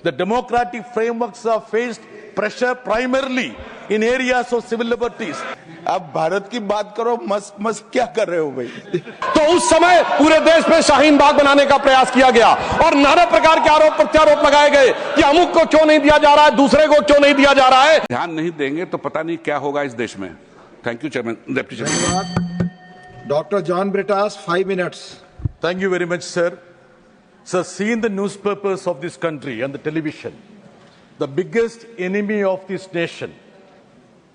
The democratic frameworks are faced pressure primarily in areas of civil liberties. आप भारत की बात करो, मस्त मस्त क्या कर रहे हो भाई? तो उस समय पूरे देश में शाहीन बाग बनाने का प्रयास किया गया और नाना प्रकार के आरोप प्रत्यारोप लगाए गए कि अमुक को क्यों नहीं दिया जा रहा है, दूसरे को क्यों नहीं दिया जा रहा है। ध्यान नहीं देंगे तो पता नहीं क्या होगा इस देश में। Thank you chairman, deputy chairman. Doctor John Brittas, 5 minutes. Thank you very much, sir. Sir, see in the newspapers of this country and the television, the biggest enemy of this nation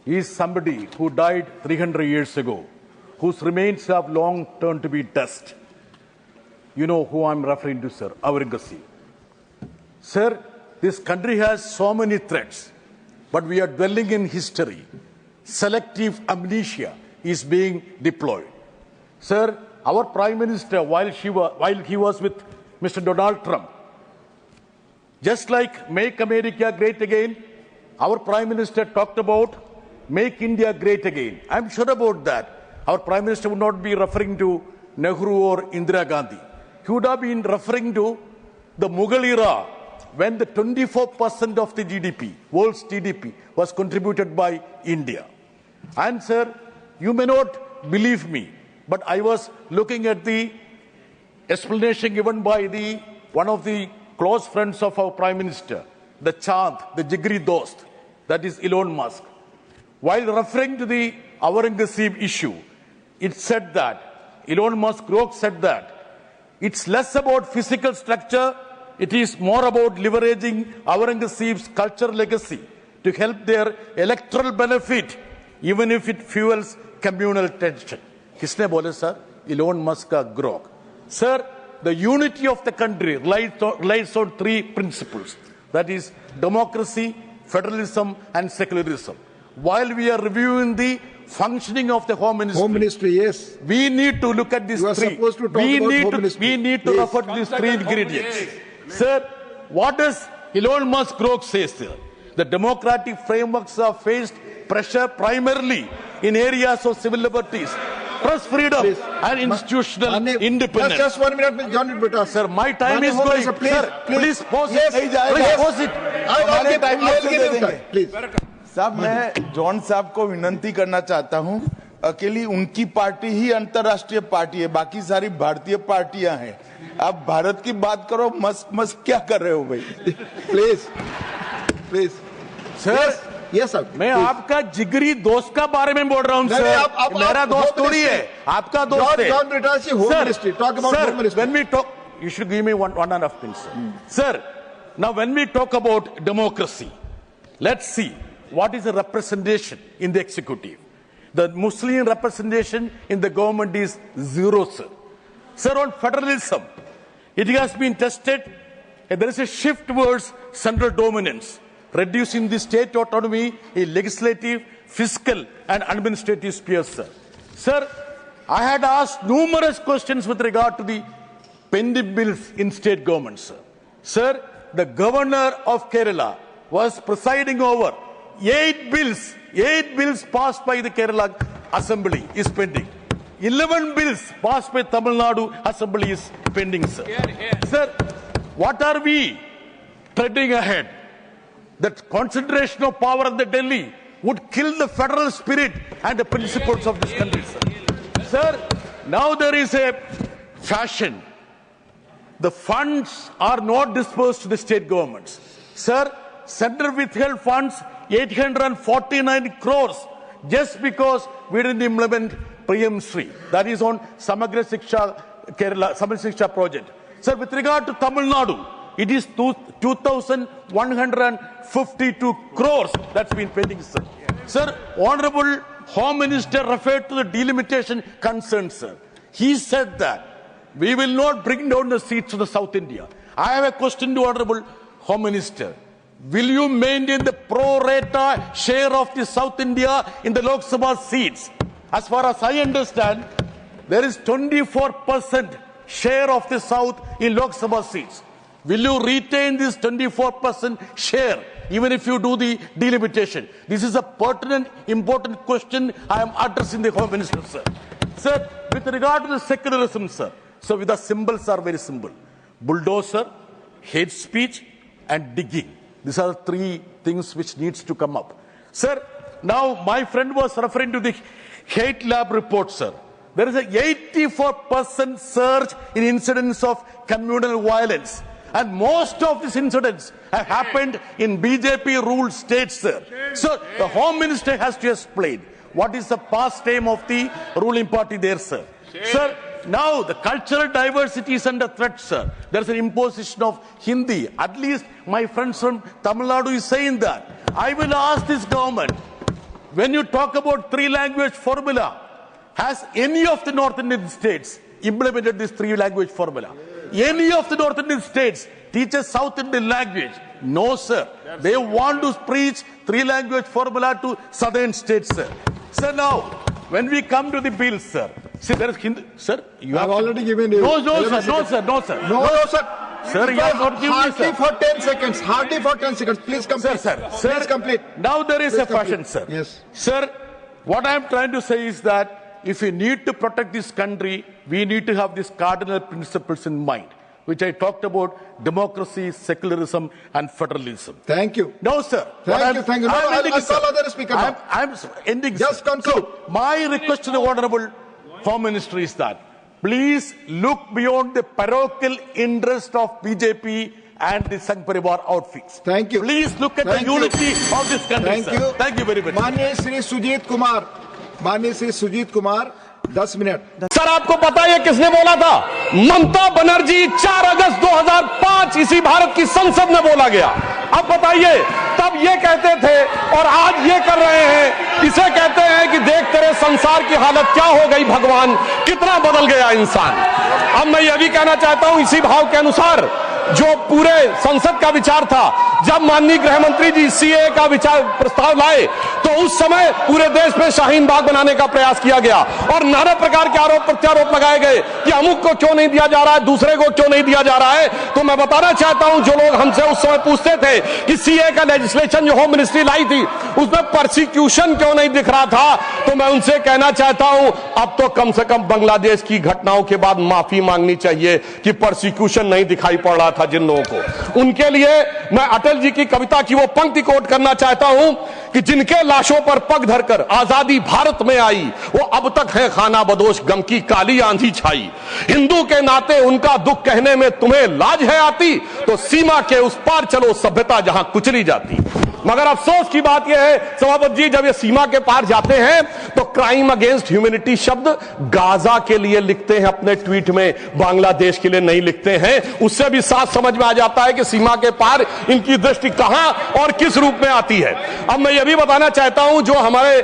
is somebody who died 300 years ago, whose remains have long turned to be dust. You know who I'm referring to, sir, Aurangzeb. Sir, this country has so many threats, but we are dwelling in history. Selective amnesia is being deployed. Sir, our Prime Minister, while he was with Mr. Donald Trump, just like Make America Great Again, our Prime Minister talked about Make India Great Again. I'm sure about that. Our Prime Minister would not be referring to Nehru or Indira Gandhi. He would have been referring to the Mughal era, when the 24% of the GDP, world's GDP, was contributed by India. And sir, you may not believe me, but I was looking at the explanation given by one of the close friends of our Prime Minister, the Chand, the Jigri Dost, that is Elon Musk. While referring to the Aurangzeb issue, it said that, Elon Musk said that, it's less about physical structure, it is more about leveraging Aurangzeb's cultural legacy to help their electoral benefit, even if it fuels communal tension. Kisne bole, sir? Elon Musk ka grok. Sir, the unity of the country relies on 3 principles. That is democracy, federalism, and secularism. While we are reviewing the functioning of the Home Ministry, Yes. we need to look at these You are 3. supposed to talk about Home Ministry. We need to refer to these 3 ingredients. Sir, what does Elon Musk say, sir? The democratic frameworks are faced pressure primarily in areas of civil liberties, press freedom, and institutional independence. Just 1 minute, Mr. John Britas. Sir, my time is going. Please pause it. Please pause it. I'll give you time. Please. साहब, मैं John साहब को विनंती करना चाहता हूं, अकेली उनकी पार्टी ही अंतर्राष्ट्रीय पार्टी है, बाकी सारी भारतीय पार्टियां हैं। आप भारत की बात करो, मस्त मस्त क्या कर रहे हो भाई? प्लीज सर, यस सर, मैं आपका जिगरी दोस्त का बारे में बोल रहा हूं सर। मेरा दोस्त थोड़ी है, आपका दोस्त है। John Britas, Home Ministry. Talk about Home Ministry. When we talk, you should give me one and a half minutes, sir. Now, when we talk about democracy, let's see what is the representation in the executive. The Muslim representation in the government is 0, sir. Sir, on federalism, it has been tested. There is a shift towards central dominance, reducing the state autonomy in legislative, fiscal, and administrative spheres, sir. Sir, I had asked numerous questions with regard to the pending bills in state government, sir. Sir, the governor of Kerala was presiding over 8 bills passed by the Kerala Assembly is pending. 11 bills passed by Tamil Nadu Assembly is pending, sir. Sir, what are we treading ahead? That concentration of power in the Delhi would kill the federal spirit and the principles of this country, sir. Sir, now there is a fashion. The funds are not dispersed to the state governments. Sir, center withheld funds 849 crores just because we didn't implement PM Shri. That is on Samagra Shiksha Kerala, Samagra Shiksha project. Sir, with regard to Tamil Nadu, it is 2,152 crores that's been pending, sir. Sir, Honorable Home Minister referred to the delimitation concern, sir. He said that we will not bring down the seats to the South India. I have a question to Honorable Home Minister. Will you maintain the pro rata share of the South India in the Lok Sabha seats? As far as I understand, there is 24% share of the South in Lok Sabha seats. Will you retain this 24% share even if you do the delimitation? This is a pertinent, important question I am addressing the Home Minister, sir. Sir, with regard to the secularism, sir, so the symbols are very simple. Bulldozer, hate speech, and digging. These are the three things which needs to come up. Sir, now my friend was referring to the Hate Lab report, sir. There is a 84% surge in incidents of communal violence. And most of these incidents have happened in BJP-ruled states, sir. So the Home Minister has to explain what is the pastime of the ruling party there, sir. Sir, now the cultural diversity is under threat, sir. There is an imposition of Hindi. At least my friends from Tamil Nadu is saying that. I will ask this government, when you talk about three-language formula, has any of the North Indian states implemented this three-language formula? Any of the North Indian states teaches South Indian language? No, sir. They want to preach three-language formula to southern states, sir. Sir, now, when we come to the bill, sir, see, there is Hindu. Sir, you I've have already given you. No, sir. No, sir. Sir, you have not given me, Hardly sir. for 10 seconds. Hardly for 10 seconds. Please complete. Sir. Please complete. Now there is Please a fashion, complete. sir. Yes. Sir, what I am trying to say is that if we need to protect this country, we need to have these cardinal principles in mind, which I talked about: democracy, secularism, and federalism. Thank you. No, sir. Thank you. No, I'll call other speaker now. I'm ending. Just sir. conclude. So, my request to the Honorable Home Minister is that please look beyond the parochial interest of BJP and the Sangh Parivar outfits. Thank you. Please look at Thank the you. unity of this country, Thank sir. you. Thank you very much. माननीय Shri Sujit Kumar 10 minute. Sir आपको पता है किसने बोला था? ममता बनर्जी 4 अगस्त 2005 इसी भारत की संसद में बोला गया। अब बताइए, तब ये कहते थे और आज ये कर रहे हैं। इसे कहते हैं कि देख तेरे संसार की हालत क्या हो गई, भगवान कितना बदल गया इंसान। अब मैं यह भी कहना चाहता हूं, इसी भाव के अनुसार जो पूरे संसद का विचार था, जब माननीय गृह मंत्री जी सीए का विचार प्रस्ताव लाए तो उस समय पूरे देश में शाहीन बाग बनाने का प्रयास किया गया और नाना प्रकार के आरोप प्रत्यारोप लगाए गए कि अमुक को क्यों नहीं दिया जा रहा है, दूसरे को क्यों नहीं दिया जा रहा है। तो मैं बताना चाहता हूं, जो लोग हमसे उस समय पूछते थे कि सीए का लेजिस्लेशन जो होम मिनिस्ट्री लाई थी उसमें परसिक्यूशन क्यों नहीं दिख रहा था, तो मैं उनसे कहना चाहता हूं, अब तो कम से कम बांग्लादेश की घटनाओं के बाद माफी मांगनी चाहिए कि परसिक्यूशन नहीं दिखाई पड़ रहा था जिन लोगों को। उनके लिए मैं अटल जी की कविता की वो पंक्ति कोट करना चाहता हूं कि जिनके लाशों पर पग धरकर आजादी भारत में आई, वो अब तक है खाना बदोश, गम की काली आंधी छाई। हिंदू के नाते उनका दुख कहने में तुम्हें लाज है आती, तो सीमा के उस पार चलो सभ्यता जहां कुचली जाती। मगर अफसोस की बात यह है सभापति जी, जब ये सीमा के पार जाते हैं तो क्राइम अगेंस्ट ह्यूमैनिटी शब्द गाजा के लिए लिखते हैं अपने ट्वीट में, बांग्लादेश के लिए नहीं लिखते हैं। उससे भी साफ समझ में आ जाता है कि सीमा के पार इनकी दृष्टि कहां और किस रूप में आती है। अब मैं यह भी बताना चाहता हूं, जो हमारे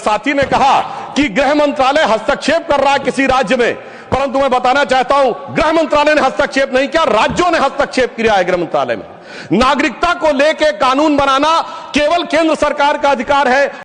साथी ने कहा कि गृह मंत्रालय हस्तक्षेप कर रहा है किसी राज्य में, परंतु मैं बताना चाहता हूं गृह मंत्रालय ने हस्तक्षेप नहीं किया, राज्यों ने हस्तक्षेप किया है गृह मंत्रालय में। नागरिकता को लेकर कानून बनाना केवल केंद्र सरकार का अधिकार है।